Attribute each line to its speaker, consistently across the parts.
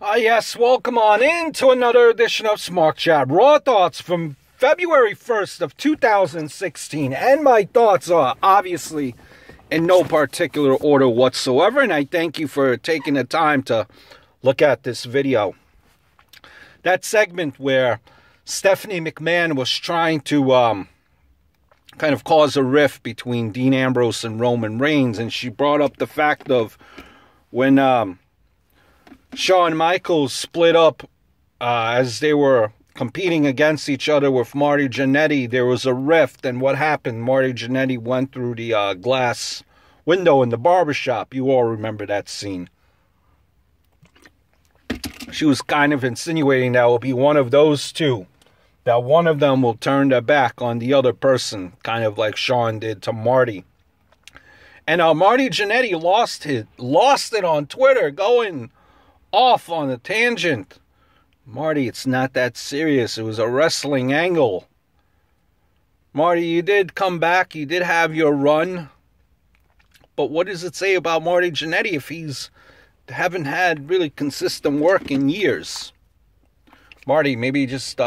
Speaker 1: Yes, welcome on in to another edition of Smart Chat. Raw thoughts from February 1st of 2016. And my thoughts are obviously in no particular order whatsoever. And I thank you for taking the time to look at this video. That segment where Stephanie McMahon was trying to kind of cause a rift between Dean Ambrose and Roman Reigns. And she brought up the fact of when Shawn Michaels split up as they were competing against each other with Marty Jannetty. There was a rift, and what happened? Marty Jannetty went through the glass window in the barbershop. You all remember that scene. She was kind of insinuating that will be one of those two, that one of them will turn their back on the other person, kind of like Shawn did to Marty. And Marty Jannetty lost it on Twitter, going off on a tangent. Marty, it's not that serious. It was a wrestling angle. Marty, you did come back. You did have your run. But what does it say about Marty Jannetty if he's haven't had really consistent work in years? Marty, maybe just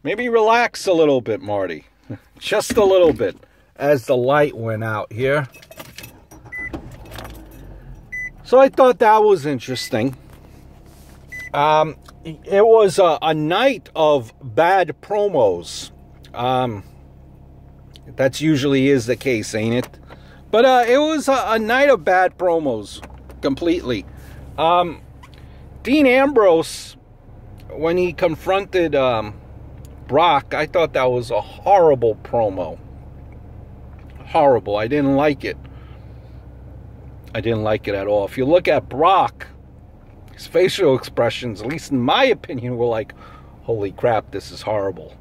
Speaker 1: maybe relax a little bit, Marty. Just a little bit. As the light went out here. So I thought that was interesting. It was a night of bad promos. That usually is the case, ain't it? But it was a night of bad promos, completely. Dean Ambrose, when he confronted Brock, I thought that was a horrible promo. Horrible. I didn't like it. I didn't like it at all. If you look at Brock, his facial expressions, at least in my opinion, were like, holy crap, this is horrible.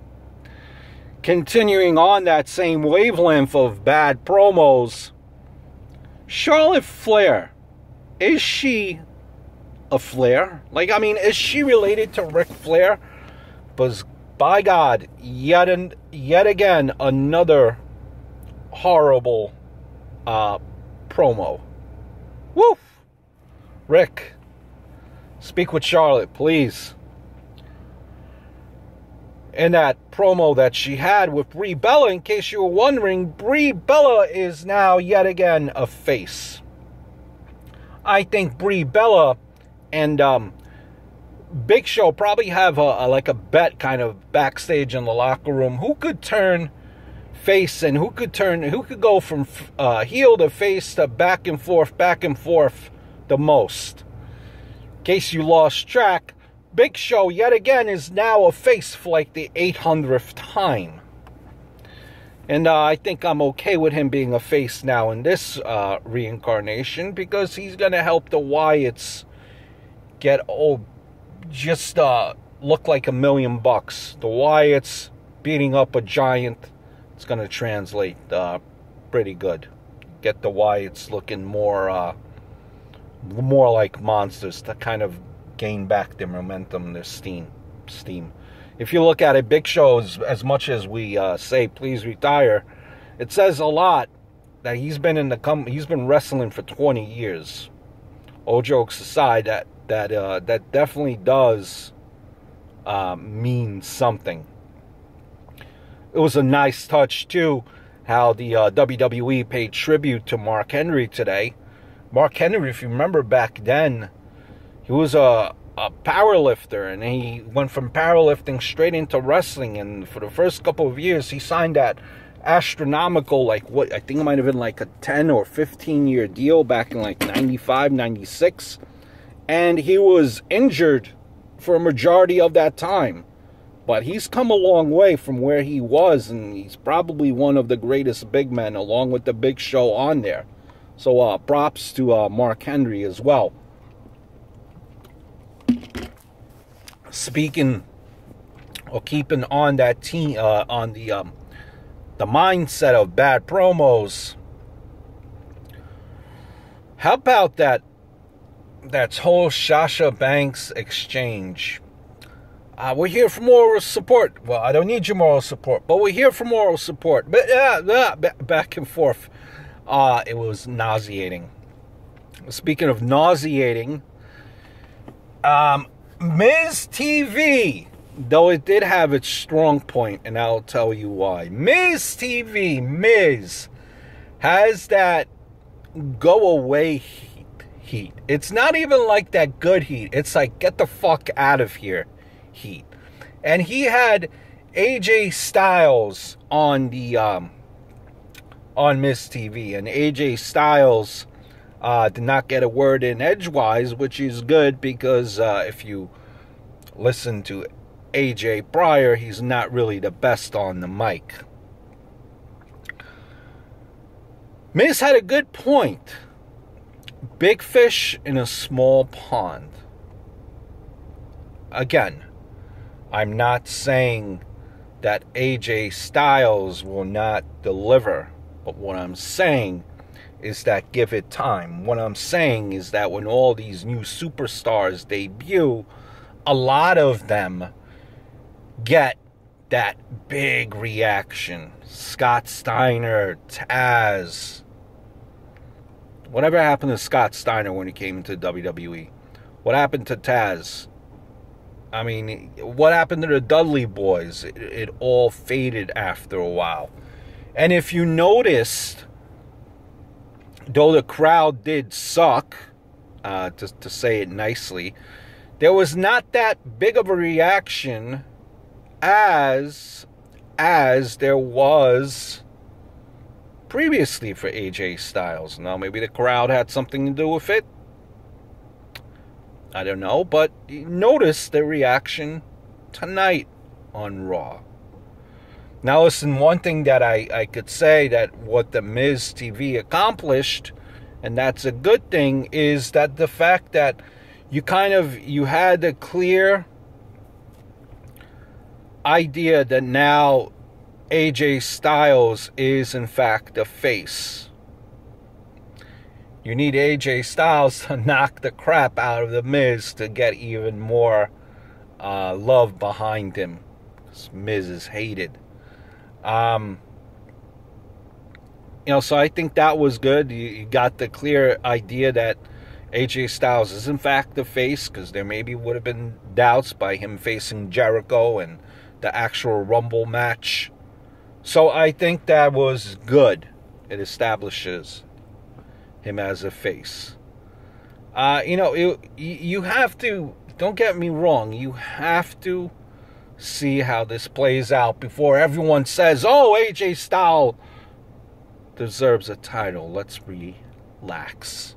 Speaker 1: Continuing on that same wavelength of bad promos, Charlotte Flair. Is she a Flair? Like, I mean, is she related to Ric Flair? But by God, yet again, another horrible promo. Woof! Rick, speak with Charlotte, please. And that promo that she had with Brie Bella, in case you were wondering, Brie Bella is now yet again a face. I think Brie Bella and Big Show probably have like a bet kind of backstage in the locker room. Who could turn face and who could go from heel to face to back and forth the most? In case you lost track, Big Show yet again is now a face for like the 800th time. And I think I'm okay with him being a face now in this reincarnation, because he's going to help the Wyatts get just look like $1 million. The Wyatts beating up a giant, it's going to translate pretty good. Get the Wyatts looking more like monsters to kind of gain back their momentum, their steam. If you look at it, Big Show, as much as we say please retire, it says a lot that he's been wrestling for 20 years. All jokes aside, that definitely does mean something. It was a nice touch too, how the WWE paid tribute to Mark Henry today. Mark Henry, if you remember back then, he was a power lifter, and he went from powerlifting straight into wrestling. And for the first couple of years, he signed that astronomical, like what I think it might have been like a 10 or 15 year deal back in like 95, 96. And he was injured for a majority of that time. But he's come a long way from where he was, and he's probably one of the greatest big men, along with the Big Show on there. So props to Mark Henry as well. Speaking or keeping on that team, on the mindset of bad promos, how about that whole Sasha Banks exchange? We're here for moral support. Well, I don't need your moral support, but we're here for moral support. But back and forth. It was nauseating. Speaking of nauseating, Miz TV, though it did have its strong point, and I'll tell you why. Miz TV, Miz, has that go-away heat. It's not even like that good heat. It's like, get the fuck out of here heat. And he had AJ Styles on the on Miz TV, and AJ Styles did not get a word in edgewise, which is good because if you listen to AJ prior, he's not really the best on the mic. Miz had a good point. Big fish in a small pond. Again, I'm not saying that AJ Styles will not deliver, but what I'm saying is that give it time. What I'm saying is that when all these new superstars debut, a lot of them get that big reaction. Scott Steiner, Taz. Whatever happened to Scott Steiner when he came into WWE? What happened to Taz? I mean, what happened to the Dudley Boys? It all faded after a while. And if you noticed, though the crowd did suck, to say it nicely, there was not that big of a reaction as there was previously for AJ Styles. Now, maybe the crowd had something to do with it. I don't know, but notice the reaction tonight on Raw. Now, listen, one thing that I could say that what the Miz TV accomplished, and that's a good thing, is that the fact that you had a clear idea that now AJ Styles is in fact a face. You need AJ Styles to knock the crap out of the Miz to get even more love behind him. Miz is hated. So I think that was good. You got the clear idea that AJ Styles is in fact the face, because there maybe would have been doubts by him facing Jericho and the actual Rumble match. So I think that was good. It establishes him as a face. You have to, don't get me wrong, you have to see how this plays out before everyone says, oh, AJ Styles deserves a title. Let's relax.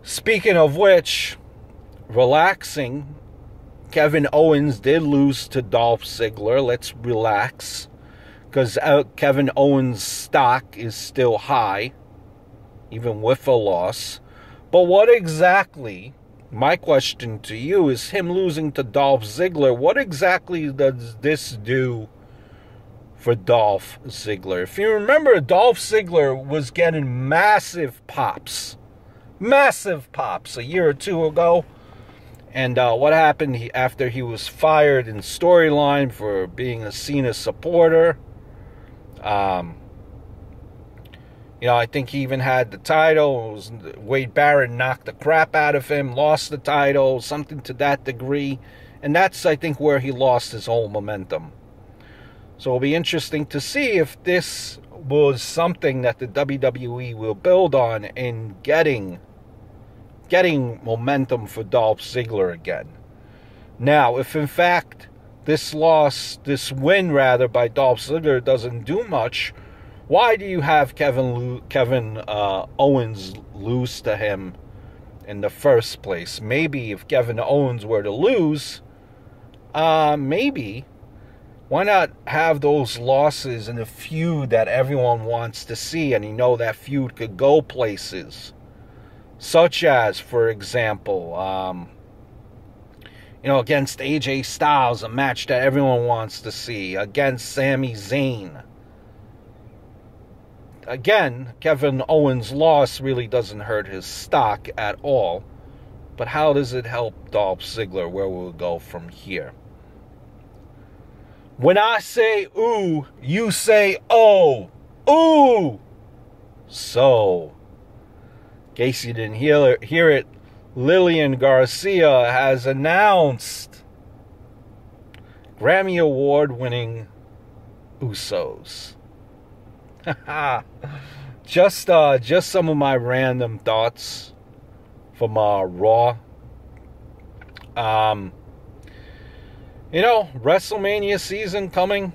Speaker 1: Speaking of which, relaxing, Kevin Owens did lose to Dolph Ziggler. Let's relax, because Kevin Owens' stock is still high, even with a loss. But what exactly, my question to you is, him losing to Dolph Ziggler, what exactly does this do for Dolph Ziggler? If you remember, Dolph Ziggler was getting massive pops a year or two ago. And what happened after he was fired in storyline for being a Cena supporter? I think he even had the title. Wade Barrett knocked the crap out of him, lost the title, something to that degree. And that's, I think, where he lost his whole momentum. So it'll be interesting to see if this was something that the WWE will build on in getting momentum for Dolph Ziggler again. Now, if in fact this win by Dolph Ziggler doesn't do much, why do you have Kevin Owens lose to him in the first place? Maybe if Kevin Owens were to lose, maybe, why not have those losses in a feud that everyone wants to see, and that feud could go places? Such as, for example, against AJ Styles, a match that everyone wants to see, against Sami Zayn. Again, Kevin Owens' loss really doesn't hurt his stock at all. But how does it help Dolph Ziggler? Where will it go from here? When I say ooh, you say oh. Ooh! So, in case you didn't hear it Lillian Garcia has announced Grammy Award-winning Usos. just some of my random thoughts from Raw. WrestleMania season coming.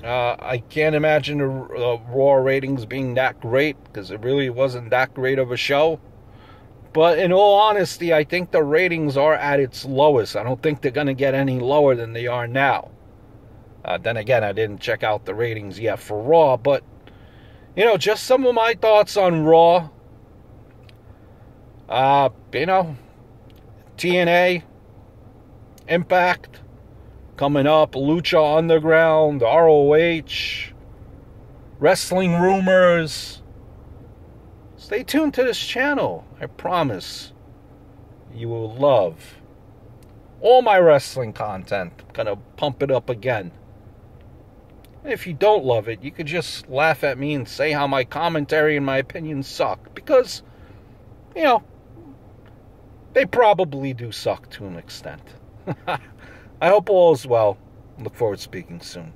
Speaker 1: I can't imagine the Raw ratings being that great, because it really wasn't that great of a show. But in all honesty, I think the ratings are at its lowest. I don't think they're going to get any lower than they are now. Then again, I didn't check out the ratings yet for Raw. But, just some of my thoughts on Raw. TNA, Impact, coming up, Lucha Underground, ROH, Wrestling Rumors. Stay tuned to this channel. I promise you will love all my wrestling content. I'm going to pump it up again. And if you don't love it, you could just laugh at me and say how my commentary and my opinions suck. Because, they probably do suck to an extent. I hope all is well. Look forward to speaking soon.